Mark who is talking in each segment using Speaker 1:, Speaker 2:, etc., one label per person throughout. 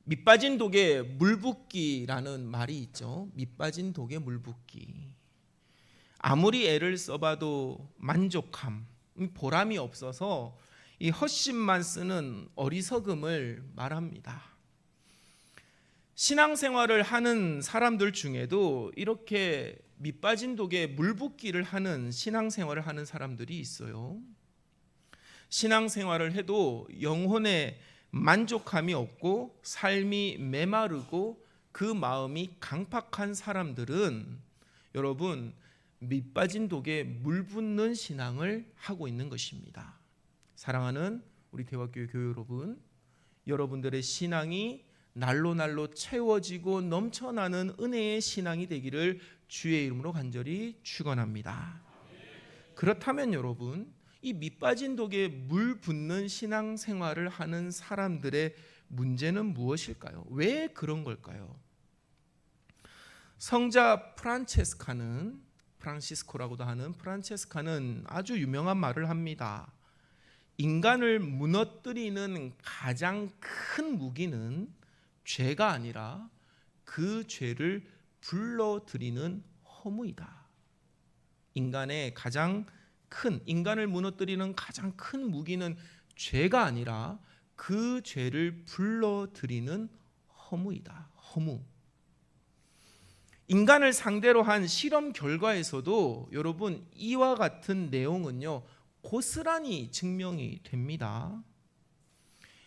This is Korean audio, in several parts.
Speaker 1: 밑빠진 독에 물 붓기라는 말이 있죠. 밑빠진 독에 물 붓기. 아무리 애를 써봐도 만족함, 보람이 없어서 이 헛심만 쓰는 어리석음을 말합니다. 신앙생활을 하는 사람들 중에도 이렇게 밑빠진 독에 물 붓기를 하는 신앙생활을 하는 사람들이 있어요. 신앙생활을 해도 영혼에 만족함이 없고 삶이 메마르고 그 마음이 강팍한 사람들은 여러분 밑빠진 독에 물 붓는 신앙을 하고 있는 것입니다. 사랑하는 우리 대화교회 교회 여러분, 여러분들의 신앙이 날로 채워지고 넘쳐나는 은혜의 신앙이 되기를 주의 이름으로 간절히 축원합니다. 그렇다면 여러분, 이 밑빠진 독에 물 붓는 신앙생활을 하는 사람들의 문제는 무엇일까요? 왜 그런 걸까요? 성자 프란치스코라고도 하는 프란체스카는 아주 유명한 말을 합니다. 인간을 무너뜨리는 가장 큰 무기는 죄가 아니라 그 죄를 불러들이는 허무이다. 인간을 무너뜨리는 가장 큰 무기는 죄가 아니라 그 죄를 불러들이는 허무이다. 허무. 인간을 상대로 한 실험 결과에서도 여러분 이와 같은 내용은요 고스란히 증명이 됩니다.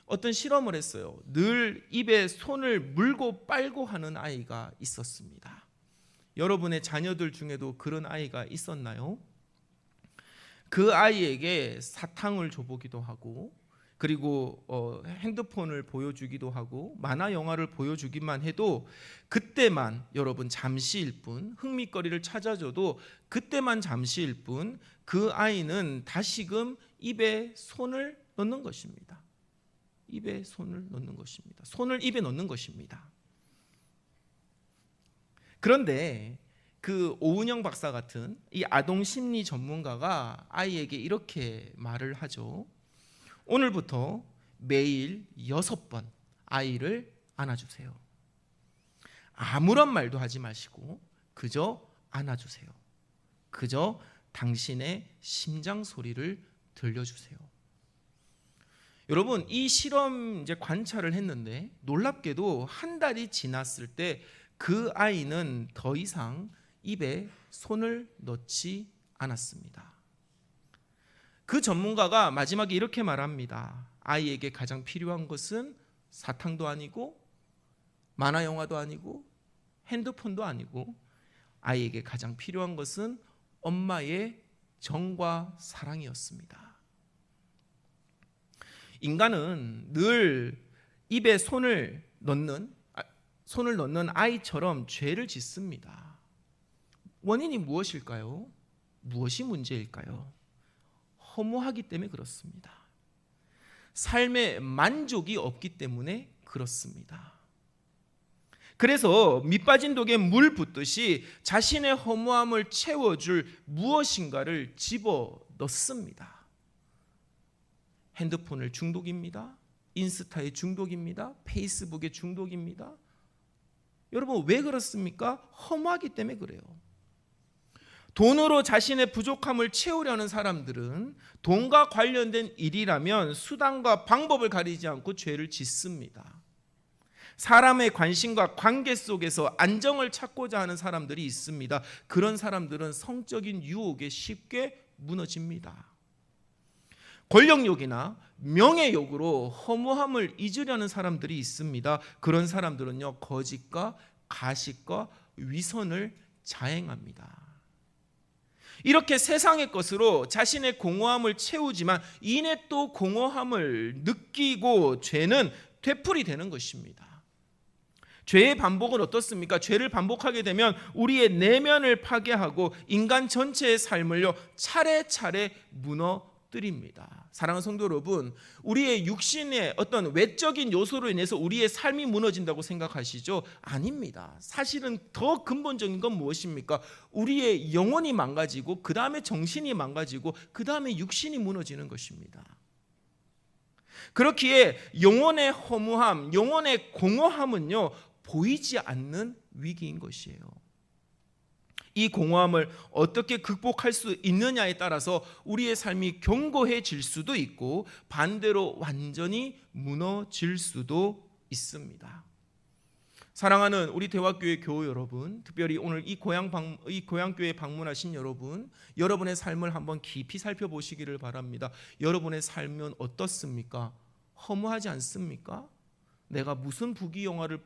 Speaker 1: 어떤 실험을 했어요. 늘 입에 손을 물고 빨고 하는 아이가 있었습니다. 여러분의 자녀들 중에도 그런 아이가 있었나요? 그 아이에게 사탕을 줘보기도 하고 그리고 핸드폰을 보여주기도 하고 만화 영화를 보여주기만 해도 그때만 여러분 잠시일 뿐, 흥미거리를 찾아줘도 그때만 잠시일 뿐 그 아이는 다시금 입에 손을 넣는 것입니다. 입에 손을 넣는 것입니다. 손을 입에 넣는 것입니다. 그런데 그 오은영 박사 같은 이 아동 심리 전문가가 아이에게 이렇게 말을 하죠. 오늘부터 매일 6번 아이를 안아주세요. 아무런 말도 하지 마시고 그저 안아주세요. 그저 당신의 심장 소리를 들려주세요. 여러분 이 실험 이제 관찰을 했는데 놀랍게도 한 달이 지났을 때 그 아이는 더 이상 입에 손을 넣지 않았습니다. 그 전문가가 마지막에 이렇게 말합니다. 아이에게 가장 필요한 것은 사탕도 아니고 만화 영화도 아니고 핸드폰도 아니고 아이에게 가장 필요한 것은 엄마의 정과 사랑이었습니다. 인간은 늘 입에 손을 넣는 아이처럼 죄를 짓습니다. 원인이 무엇일까요? 무엇이 문제일까요? 허무하기 때문에 그렇습니다. 삶에 만족이 없기 때문에 그렇습니다. 그래서 밑빠진 독에 물 붓듯이 자신의 허무함을 채워줄 무엇인가를 집어넣습니다. 핸드폰을 중독입니다. 인스타에 중독입니다. 페이스북에 중독입니다. 여러분 왜 그렇습니까? 허무하기 때문에 그래요. 돈으로 자신의 부족함을 채우려는 사람들은 돈과 관련된 일이라면 수단과 방법을 가리지 않고 죄를 짓습니다. 사람의 관심과 관계 속에서 안정을 찾고자 하는 사람들이 있습니다. 그런 사람들은 성적인 유혹에 쉽게 무너집니다. 권력욕이나 명예욕으로 허무함을 잊으려는 사람들이 있습니다. 그런 사람들은요 거짓과 가식과 위선을 자행합니다. 이렇게 세상의 것으로 자신의 공허함을 채우지만 이내 또 공허함을 느끼고 죄는 되풀이되는 것입니다. 죄의 반복은 어떻습니까? 죄를 반복하게 되면 우리의 내면을 파괴하고 인간 전체의 삶을요 차례차례 무너뜨립니다. 사랑하는 성도 여러분, 우리의 육신의 어떤 외적인 요소로 인해서 우리의 삶이 무너진다고 생각하시죠? 아닙니다. 사실은 더 근본적인 건 무엇입니까? 우리의 영혼이 망가지고 그 다음에 정신이 망가지고 그 다음에 육신이 무너지는 것입니다. 그렇기에 영혼의 허무함, 영혼의 공허함은요, 보이지 않는 위기인 것이에요. 이 공허함을 어떻게 극복할 수 있느냐에 따라서 우리의 삶이 견고해질 수도 있고 반대로 완전히 무너질 수도 있습니다. 사랑하는 우리 대화교회 교우 여러분, 특별히 오늘 이 고향교회에 방문하신 여러분, 여러분의 삶을 한번 깊이 살펴보시기를 바랍니다. 여러분의 삶은 어떻습니까? 허무하지 않습니까? 내가 무슨 부귀영화를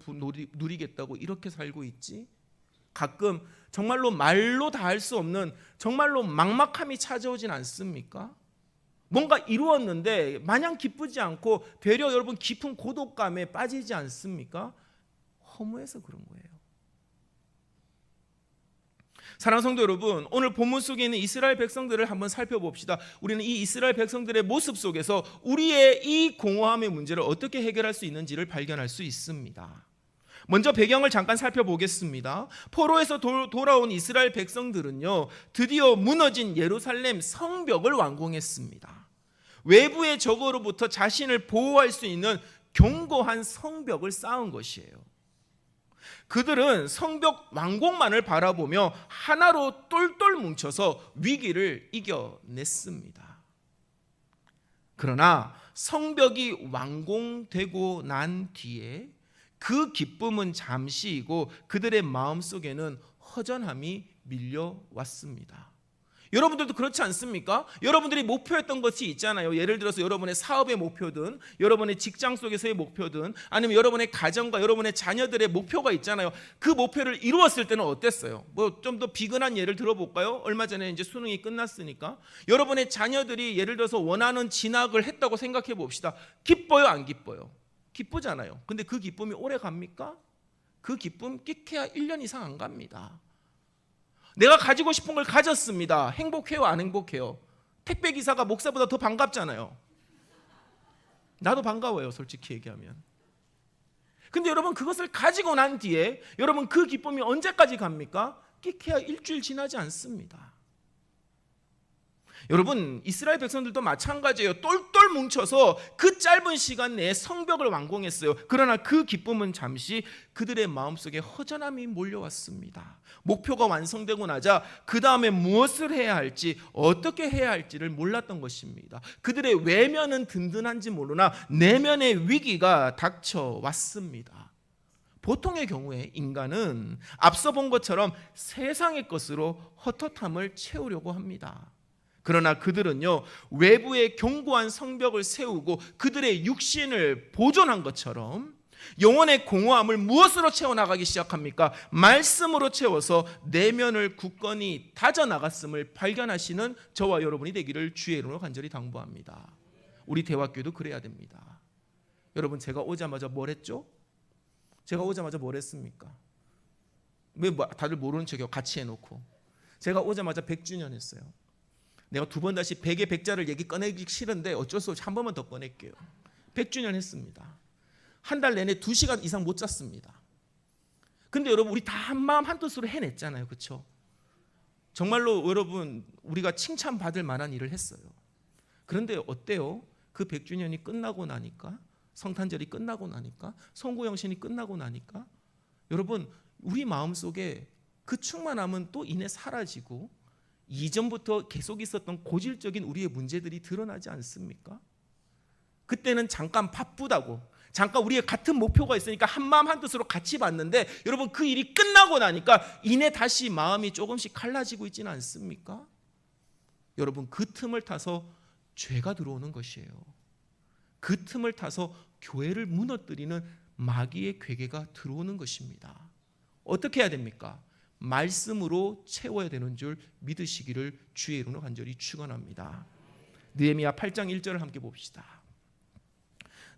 Speaker 1: 누리겠다고 이렇게 살고 있지? 가끔 정말로 말로 다 할 수 없는 정말로 막막함이 찾아오진 않습니까? 뭔가 이루었는데 마냥 기쁘지 않고 되려 여러분 깊은 고독감에 빠지지 않습니까? 허무해서 그런 거예요. 사랑하는 성도 여러분, 오늘 본문 속에 있는 이스라엘 백성들을 한번 살펴봅시다. 우리는 이 이스라엘 백성들의 모습 속에서 우리의 이 공허함의 문제를 어떻게 해결할 수 있는지를 발견할 수 있습니다. 먼저 배경을 잠깐 살펴보겠습니다. 포로에서 돌아온 이스라엘 백성들은요, 드디어 무너진 예루살렘 성벽을 완공했습니다. 외부의 적으로부터 자신을 보호할 수 있는 견고한 성벽을 쌓은 것이에요. 그들은 성벽 완공만을 바라보며 하나로 똘똘 뭉쳐서 위기를 이겨냈습니다. 그러나 성벽이 완공되고 난 뒤에 그 기쁨은 잠시이고 그들의 마음속에는 허전함이 밀려왔습니다. 여러분들도 그렇지 않습니까? 여러분들이 목표했던 것이 있잖아요. 예를 들어서 여러분의 사업의 목표든 여러분의 직장 속에서의 목표든 아니면 여러분의 가정과 여러분의 자녀들의 목표가 있잖아요. 그 목표를 이루었을 때는 어땠어요? 뭐 좀 더 비근한 예를 들어볼까요? 얼마 전에 이제 수능이 끝났으니까 여러분의 자녀들이 예를 들어서 원하는 진학을 했다고 생각해 봅시다. 기뻐요, 안 기뻐요? 기쁘잖아요. 근데 그 기쁨이 오래 갑니까? 그 기쁨 끼케야 1년 이상 안 갑니다. 내가 가지고 싶은 걸 가졌습니다. 행복해요, 안 행복해요? 택배기사가 목사보다 더 반갑잖아요. 나도 반가워요, 솔직히 얘기하면. 근데 여러분 그것을 가지고 난 뒤에 여러분 그 기쁨이 언제까지 갑니까? 끼케야 일주일 지나지 않습니다. 여러분 이스라엘 백성들도 마찬가지예요. 똘똘 뭉쳐서 그 짧은 시간 내에 성벽을 완공했어요. 그러나 그 기쁨은 잠시 그들의 마음속에 허전함이 몰려왔습니다. 목표가 완성되고 나자 그 다음에 무엇을 해야 할지 어떻게 해야 할지를 몰랐던 것입니다. 그들의 외면은 든든한지 모르나 내면의 위기가 닥쳐왔습니다. 보통의 경우에 인간은 앞서 본 것처럼 세상의 것으로 헛헛함을 채우려고 합니다. 그러나 그들은요, 외부에 견고한 성벽을 세우고 그들의 육신을 보존한 것처럼 영혼의 공허함을 무엇으로 채워나가기 시작합니까? 말씀으로 채워서 내면을 굳건히 다져나갔음을 발견하시는 저와 여러분이 되기를 주의 이름으로 간절히 당부합니다. 우리 대화교회도 그래야 됩니다. 여러분 제가 오자마자 뭘 했죠? 제가 오자마자 뭘 했습니까? 왜 다들 모르는 척이요? 같이 해놓고 제가 오자마자 100주년 했어요. 내가 두 번 다시 100의 100자를 얘기 꺼내기 싫은데 어쩔 수 없이 한 번만 더 꺼낼게요. 100주년 했습니다. 한 달 내내 2시간 이상 못 잤습니다. 근데 여러분 우리 다 한마음 한뜻으로 해냈잖아요. 그렇죠? 정말로 여러분 우리가 칭찬받을 만한 일을 했어요. 그런데 어때요? 그 100주년이 끝나고 나니까, 성탄절이 끝나고 나니까, 송구영신이 끝나고 나니까 여러분 우리 마음속에 그 충만함은 또 이내 사라지고 이전부터 계속 있었던 고질적인 우리의 문제들이 드러나지 않습니까? 그때는 잠깐 바쁘다고, 잠깐 우리의 같은 목표가 있으니까 한마음 한뜻으로 같이 봤는데 여러분 그 일이 끝나고 나니까 이내 다시 마음이 조금씩 갈라지고 있지는 않습니까? 여러분 그 틈을 타서 죄가 들어오는 것이에요. 그 틈을 타서 교회를 무너뜨리는 마귀의 괴계가 들어오는 것입니다. 어떻게 해야 됩니까? 말씀으로 채워야 되는 줄 믿으시기를 주의 이름으로 간절히 축원합니다. 느헤미야 8장 1절을 함께 봅시다.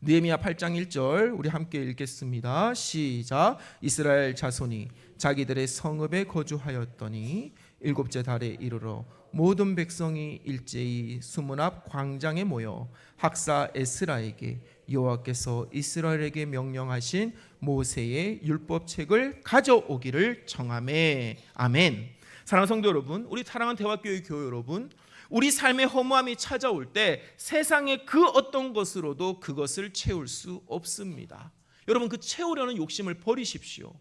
Speaker 1: 느헤미야 8장 1절 우리 함께 읽겠습니다. 시작. 이스라엘 자손이 자기들의 성읍에 거주하였더니 일곱째 달에 이르러 모든 백성이 일제히 수문 앞 광장에 모여 학사 에스라에게 여호와께서 이스라엘에게 명령하신 모세의 율법책을 가져오기를 청하매. 아멘. 사랑하는 성도 여러분, 우리 사랑하는 대화교회 교회 여러분, 우리 삶의 허무함이 찾아올 때 세상의 그 어떤 것으로도 그것을 채울 수 없습니다. 여러분, 그 채우려는 욕심을 버리십시오.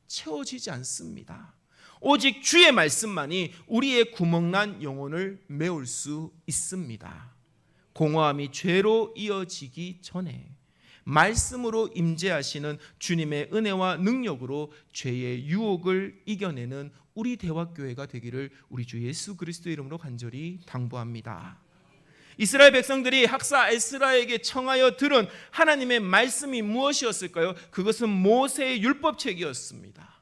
Speaker 1: 채워지지 않습니다. 오직 주의 말씀만이 우리의 구멍난 영혼을 메울 수 있습니다. 공허함이 죄로 이어지기 전에 말씀으로 임재하시는 주님의 은혜와 능력으로 죄의 유혹을 이겨내는 우리 대화교회가 되기를 우리 주 예수 그리스도의 이름으로 간절히 당부합니다. 이스라엘 백성들이 학사 에스라에게 청하여 들은 하나님의 말씀이 무엇이었을까요? 그것은 모세의 율법책이었습니다.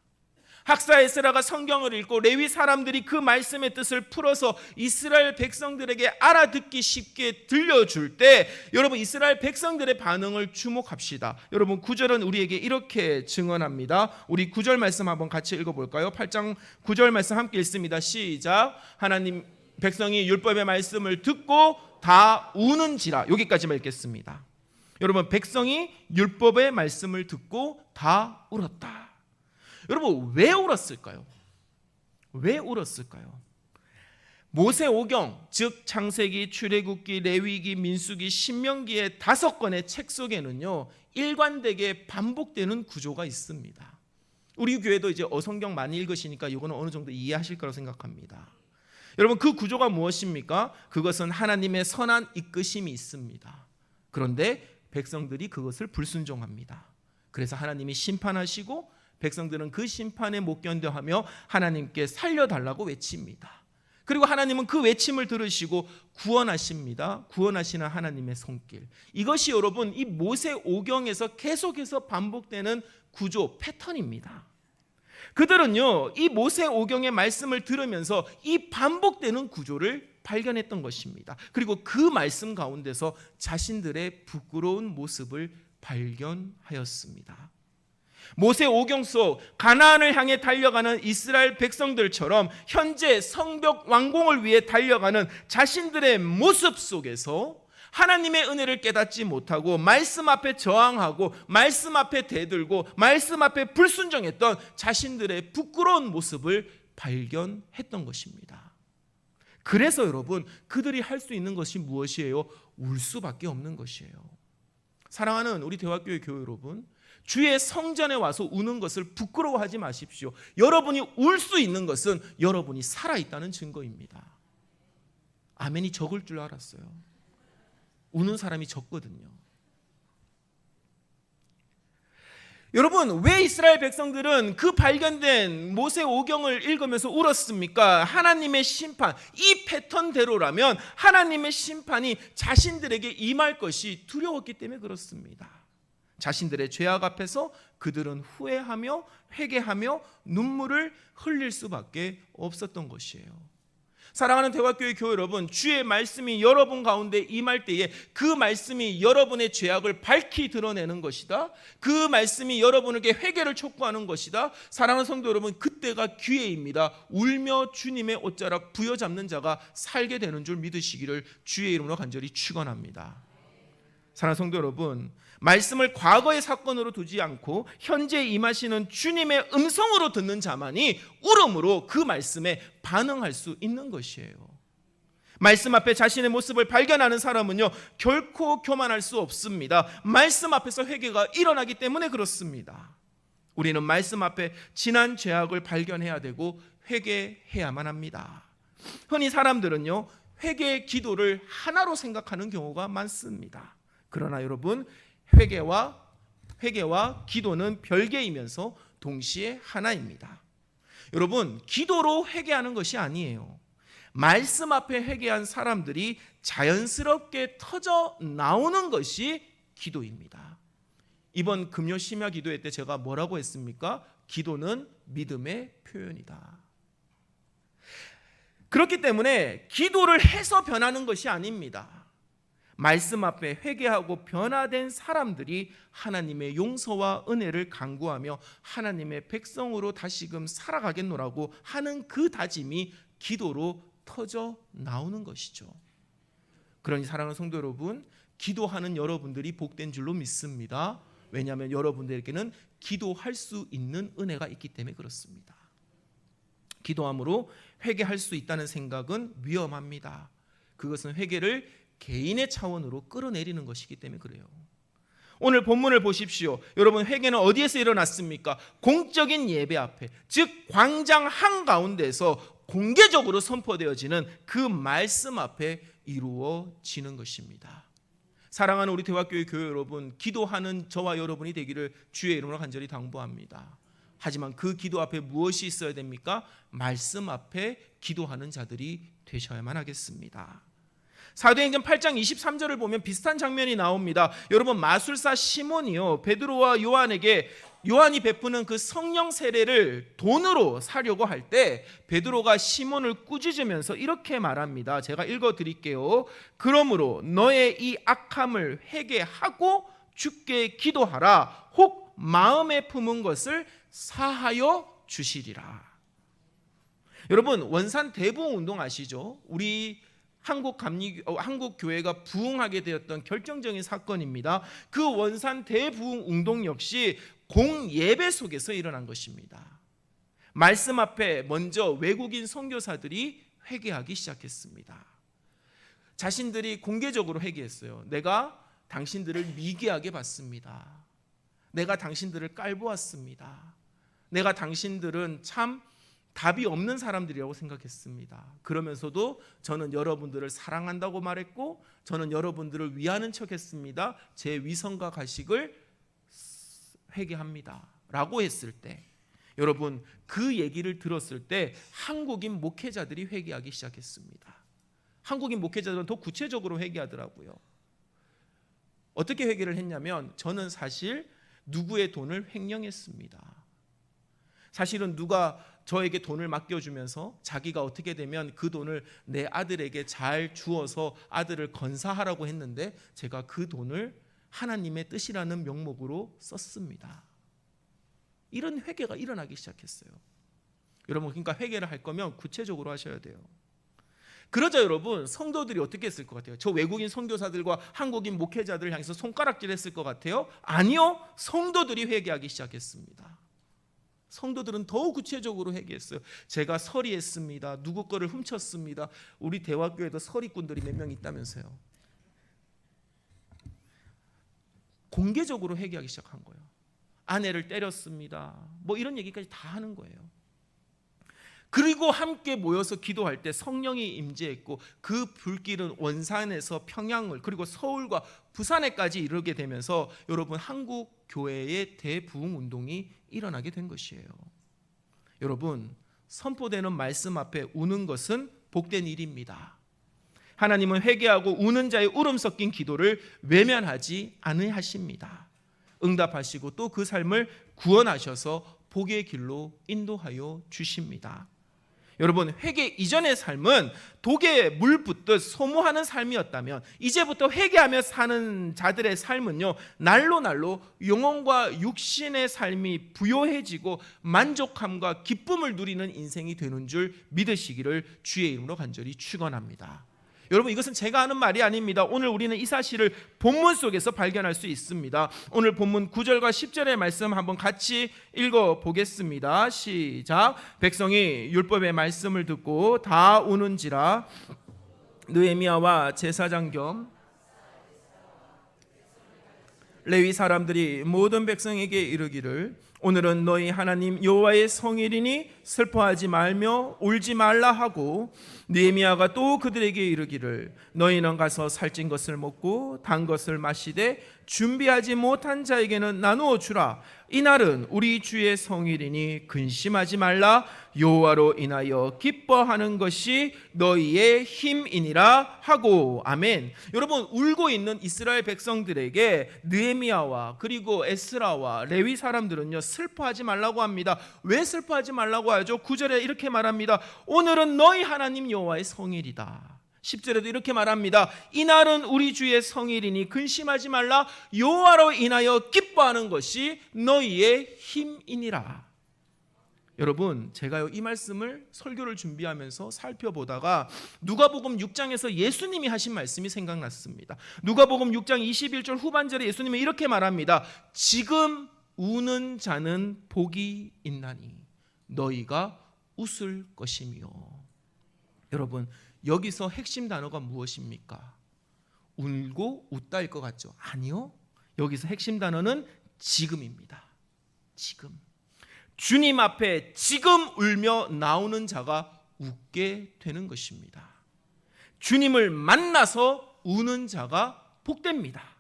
Speaker 1: 학사 에스라가 성경을 읽고 레위 사람들이 그 말씀의 뜻을 풀어서 이스라엘 백성들에게 알아듣기 쉽게 들려줄 때 여러분, 이스라엘 백성들의 반응을 주목합시다. 여러분, 9절은 우리에게 이렇게 증언합니다. 우리 9절 말씀 한번 같이 읽어볼까요? 8장 9절 말씀 함께 읽습니다. 시작. 하나님 백성이 율법의 말씀을 듣고 다 우는지라. 여기까지만 읽겠습니다. 여러분, 백성이 율법의 말씀을 듣고 다 울었다. 여러분, 왜 울었을까요? 왜 울었을까요? 모세오경, 즉 창세기, 출애굽기, 레위기, 민수기, 신명기의 5권의 책 속에는요, 일관되게 반복되는 구조가 있습니다. 우리 교회도 이제 어성경 많이 읽으시니까 이거는 어느 정도 이해하실 거라고 생각합니다. 여러분, 그 구조가 무엇입니까? 그것은 하나님의 선한 이끄심이 있습니다. 그런데 백성들이 그것을 불순종합니다. 그래서 하나님이 심판하시고 백성들은 그 심판에 못 견뎌하며 하나님께 살려달라고 외칩니다. 그리고 하나님은 그 외침을 들으시고 구원하십니다. 구원하시는 하나님의 손길. 이것이 여러분, 이 모세오경에서 계속해서 반복되는 구조, 패턴입니다. 그들은요, 이 모세오경의 말씀을 들으면서 이 반복되는 구조를 발견했던 것입니다. 그리고 그 말씀 가운데서 자신들의 부끄러운 모습을 발견하였습니다. 모세오경 속 가나안을 향해 달려가는 이스라엘 백성들처럼 현재 성벽 완공을 위해 달려가는 자신들의 모습 속에서 하나님의 은혜를 깨닫지 못하고 말씀 앞에 저항하고 말씀 앞에 대들고 말씀 앞에 불순종했던 자신들의 부끄러운 모습을 발견했던 것입니다. 그래서 여러분, 그들이 할 수 있는 것이 무엇이에요? 울 수밖에 없는 것이에요. 사랑하는 우리 대화교회 교회 여러분, 주의 성전에 와서 우는 것을 부끄러워하지 마십시오. 여러분이 울 수 있는 것은 여러분이 살아있다는 증거입니다. 아멘이 적을 줄 알았어요. 우는 사람이 적거든요. 여러분, 왜 이스라엘 백성들은 그 발견된 모세오경을 읽으면서 울었습니까? 하나님의 심판, 이 패턴대로라면 하나님의 심판이 자신들에게 임할 것이 두려웠기 때문에 그렇습니다. 자신들의 죄악 앞에서 그들은 후회하며 회개하며 눈물을 흘릴 수밖에 없었던 것이에요. 사랑하는 대화교회 교회 여러분, 주의 말씀이 여러분 가운데 임할 때에 그 말씀이 여러분의 죄악을 밝히 드러내는 것이다. 그 말씀이 여러분에게 회개를 촉구하는 것이다. 사랑하는 성도 여러분, 그때가 기회입니다. 울며 주님의 옷자락 부여잡는 자가 살게 되는 줄 믿으시기를 주의 이름으로 간절히 축원합니다. 사랑하는 성도 여러분, 말씀을 과거의 사건으로 두지 않고 현재 임하시는 주님의 음성으로 듣는 자만이 울음으로 그 말씀에 반응할 수 있는 것이에요. 말씀 앞에 자신의 모습을 발견하는 사람은요, 결코 교만할 수 없습니다. 말씀 앞에서 회개가 일어나기 때문에 그렇습니다. 우리는 말씀 앞에 지난 죄악을 발견해야 되고 회개해야만 합니다. 흔히 사람들은요, 회개의 기도를 하나로 생각하는 경우가 많습니다. 그러나 여러분, 회개와 기도는 별개이면서 동시에 하나입니다. 여러분, 기도로 회개하는 것이 아니에요. 말씀 앞에 회개한 사람들이 자연스럽게 터져 나오는 것이 기도입니다. 이번 금요 심야 기도회 때 제가 뭐라고 했습니까? 기도는 믿음의 표현이다. 그렇기 때문에 기도를 해서 변하는 것이 아닙니다. 말씀 앞에 회개하고 변화된 사람들이 하나님의 용서와 은혜를 간구하며 하나님의 백성으로 다시금 살아가겠노라고 하는 그 다짐이 기도로 터져 나오는 것이죠. 그러니 사랑하는 성도 여러분, 기도하는 여러분들이 복된 줄로 믿습니다. 왜냐하면 여러분들에게는 기도할 수 있는 은혜가 있기 때문에 그렇습니다. 기도함으로 회개할 수 있다는 생각은 위험합니다. 그것은 회개를 개인의 차원으로 끌어내리는 것이기 때문에 그래요. 오늘 본문을 보십시오. 여러분, 회개는 어디에서 일어났습니까? 공적인 예배 앞에, 즉 광장 한가운데서 공개적으로 선포되어지는 그 말씀 앞에 이루어지는 것입니다. 사랑하는 우리 대화교회 교회 여러분, 기도하는 저와 여러분이 되기를 주의 이름으로 간절히 당부합니다. 하지만 그 기도 앞에 무엇이 있어야 됩니까? 말씀 앞에 기도하는 자들이 되셔야만 하겠습니다. 사도행전 8장 23절을 보면 비슷한 장면이 나옵니다. 여러분, 마술사 시몬이요, 베드로와 요한에게 요한이 베푸는 그 성령 세례를 돈으로 사려고 할 때 베드로가 시몬을 꾸짖으면서 이렇게 말합니다. 제가 읽어드릴게요. 그러므로 너의 이 악함을 회개하고 주께 기도하라. 혹 마음에 품은 것을 사하여 주시리라. 여러분, 원산 대부흥 운동 아시죠? 우리 한국 교회가 부흥하게 되었던 결정적인 사건입니다. 그 원산 대부흥 운동 역시 공예배 속에서 일어난 것입니다. 말씀 앞에 먼저 외국인 선교사들이 회개하기 시작했습니다. 자신들이 공개적으로 회개했어요. 내가 당신들을 미개하게 봤습니다. 내가 당신들을 깔보았습니다. 내가 당신들은 참 답이 없는 사람들이라고 생각했습니다. 그러면서도 저는 여러분들을 사랑한다고 말했고, 저는 여러분들을 위하는 척했습니다. 제 위선과 가식을 회개합니다 라고 했을 때, 여러분, 그 얘기를 들었을 때 한국인 목회자들이 회개하기 시작했습니다. 한국인 목회자들은 더 구체적으로 회개하더라고요. 어떻게 회개를 했냐면, 저는 사실 누구의 돈을 횡령했습니다. 사실은 누가 저에게 돈을 맡겨주면서 자기가 어떻게 되면 그 돈을 내 아들에게 잘 주어서 아들을 건사하라고 했는데 제가 그 돈을 하나님의 뜻이라는 명목으로 썼습니다. 이런 회개가 일어나기 시작했어요. 여러분, 그러니까 회개를 할 거면 구체적으로 하셔야 돼요. 그러자 여러분, 성도들이 어떻게 했을 것 같아요? 저 외국인 선교사들과 한국인 목회자들을 향해서 손가락질 했을 것 같아요? 아니요, 성도들이 회개하기 시작했습니다. 성도들은 더욱 구체적으로 회개했어요. 제가 서리했습니다. 누구 거를 훔쳤습니다. 우리 대화교회도 서리꾼들이 몇 명 있다면서요. 공개적으로 회개하기 시작한 거예요. 아내를 때렸습니다. 뭐 이런 얘기까지 다 하는 거예요. 그리고 함께 모여서 기도할 때 성령이 임재했고, 그 불길은 원산에서 평양을, 그리고 서울과 부산에까지 이르게 되면서 여러분, 한국 교회의 대부흥 운동이 일어나게 된 것이에요. 여러분, 선포되는 말씀 앞에 우는 것은 복된 일입니다. 하나님은 회개하고 우는 자의 울음 섞인 기도를 외면하지 않으십니다. 응답하시고 또 그 삶을 구원하셔서 복의 길로 인도하여 주십니다. 여러분, 회개 이전의 삶은 독에 물 붓듯 소모하는 삶이었다면, 이제부터 회개하며 사는 자들의 삶은요, 날로 날로 영혼과 육신의 삶이 부요해지고 만족함과 기쁨을 누리는 인생이 되는 줄 믿으시기를 주의 이름으로 간절히 축원합니다. 여러분, 이것은 제가 하는 말이 아닙니다. 오늘 우리는 이 사실을 본문 속에서 발견할 수 있습니다. 오늘 본문 9절과 10절의 말씀 한번 같이 읽어보겠습니다. 시작. 백성이 율법의 말씀을 듣고 다 우는지라. 느헤미야와 제사장 겸 레위 사람들이 모든 백성에게 이르기를, 오늘은 너희 하나님 여호와의 성일이니 슬퍼하지 말며 울지 말라 하고, 느헤미야가 또 그들에게 이르기를, 너희는 가서 살찐 것을 먹고 단 것을 마시되 준비하지 못한 자에게는 나누어 주라. 이날은 우리 주의 성일이니 근심하지 말라. 여호와로 인하여 기뻐하는 것이 너희의 힘이니라 하고. 아멘. 여러분, 울고 있는 이스라엘 백성들에게 느헤미야와 그리고 에스라와 레위 사람들은요, 슬퍼하지 말라고 합니다. 왜 슬퍼하지 말라고 하죠? 9절에 이렇게 말합니다. 오늘은 너희 하나님 여호와의 성일이다. 10절에도 이렇게 말합니다. 이날은 우리 주의 성일이니 근심하지 말라. 여호와로 인하여 기뻐하는 것이 너희의 힘이니라. 여러분, 제가요, 이 말씀을 설교를 준비하면서 살펴보다가 누가복음 6장에서 예수님이 하신 말씀이 생각났습니다. 누가복음 6장 21절 후반절에 예수님은 이렇게 말합니다. 지금 우는 자는 복이 있나니 너희가 웃을 것이며. 여러분, 여기서 핵심 단어가 무엇입니까? 울고 웃다일 것 같죠? 아니요. 여기서 핵심 단어는 지금입니다. 지금. 주님 앞에 지금 울며 나오는 자가 웃게 되는 것입니다. 주님을 만나서 우는 자가 복됩니다.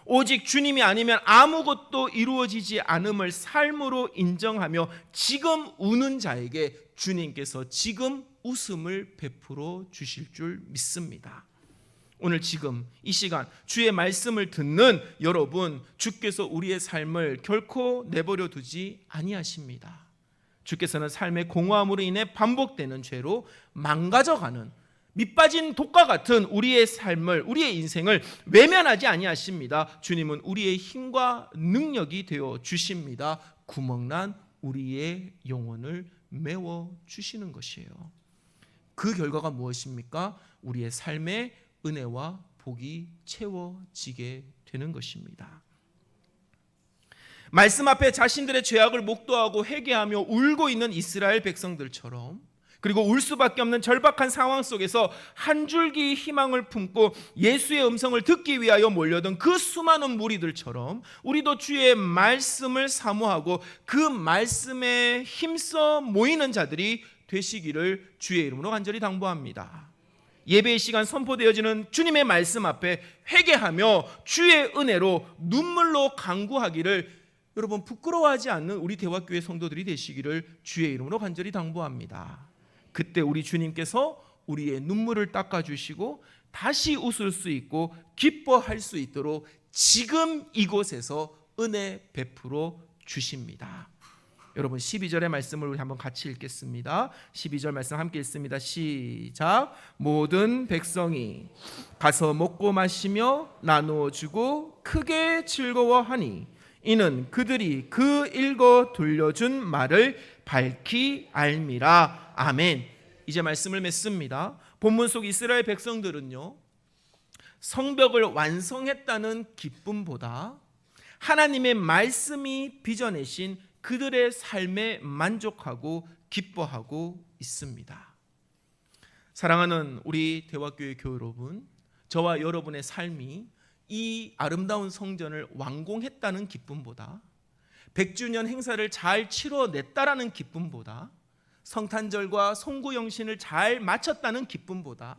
Speaker 1: 오직 주님이 아니면 아무것도 이루어지지 않음을 삶으로 인정하며 지금 우는 자에게 주님께서 지금 웃음을 베풀어 주실 줄 믿습니다. 오늘 지금 이 시간 주의 말씀을 듣는 여러분, 주께서 우리의 삶을 결코 내버려 두지 아니하십니다. 주께서는 삶의 공허함으로 인해 반복되는 죄로 망가져가는 밑빠진 독과 같은 우리의 삶을, 우리의 인생을 외면하지 아니하십니다. 주님은 우리의 힘과 능력이 되어 주십니다. 구멍난 우리의 영혼을 메워 주시는 것이에요. 그 결과가 무엇입니까? 우리의 삶의 은혜와 복이 채워지게 되는 것입니다. 말씀 앞에 자신들의 죄악을 목도하고 회개하며 울고 있는 이스라엘 백성들처럼, 그리고 울 수밖에 없는 절박한 상황 속에서 한 줄기 희망을 품고 예수의 음성을 듣기 위하여 몰려든 그 수많은 무리들처럼 우리도 주의 말씀을 사모하고 그 말씀에 힘써 모이는 자들이 되시기를 주의 이름으로 간절히 당부합니다. 예배의 시간 선포되어지는 주님의 말씀 앞에 회개하며 주의 은혜로 눈물로 간구하기를 여러분 부끄러워하지 않는 우리 대화교회 성도들이 되시기를 주의 이름으로 간절히 당부합니다. 그때 우리 주님께서 우리의 눈물을 닦아주시고 다시 웃을 수 있고 기뻐할 수 있도록 지금 이곳에서 은혜 베풀어 주십니다. 여러분 12절의 말씀을 우리 한번 같이 읽겠습니다. 12절 말씀 함께 읽습니다. 시작. 모든 백성이 가서 먹고 마시며 나누어 주고 크게 즐거워하니 이는 그들이 그 읽어 돌려준 말을 밝히 알미라. 아멘. 이제 말씀을 맺습니다. 본문 속 이스라엘 백성들은요, 성벽을 완성했다는 기쁨보다 하나님의 말씀이 빚어내신 그들의 삶에 만족하고 기뻐하고 있습니다. 사랑하는 우리 대화교회 교회 여러분, 저와 여러분의 삶이 이 아름다운 성전을 완공했다는 기쁨보다 100주년 행사를 잘 치러냈다라는 기쁨보다 성탄절과 송구영신을 잘 마쳤다는 기쁨보다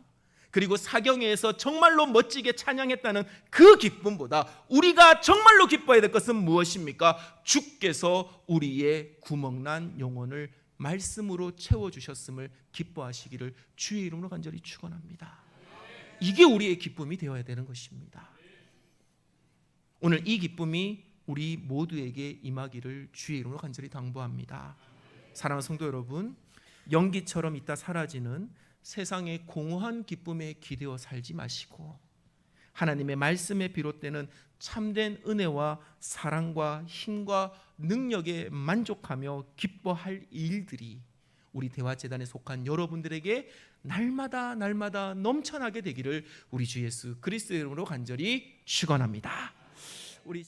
Speaker 1: 그리고 사경회에서 정말로 멋지게 찬양했다는 그 기쁨보다 우리가 정말로 기뻐해야 될 것은 무엇입니까? 주께서 우리의 구멍난 영혼을 말씀으로 채워주셨음을 기뻐하시기를 주의 이름으로 간절히 축원합니다. 이게 우리의 기쁨이 되어야 되는 것입니다. 오늘 이 기쁨이 우리 모두에게 임하기를 주의 이름으로 간절히 당부합니다. 사랑하는 성도 여러분, 연기처럼 있다 사라지는 세상의 공허한 기쁨에 기대어 살지 마시고 하나님의 말씀에 비롯되는 참된 은혜와 사랑과 힘과 능력에 만족하며 기뻐할 일들이 우리 대화재단에 속한 여러분들에게 날마다 넘쳐나게 되기를 우리 주 예수 그리스도의 이름으로 간절히 축원합니다. 우리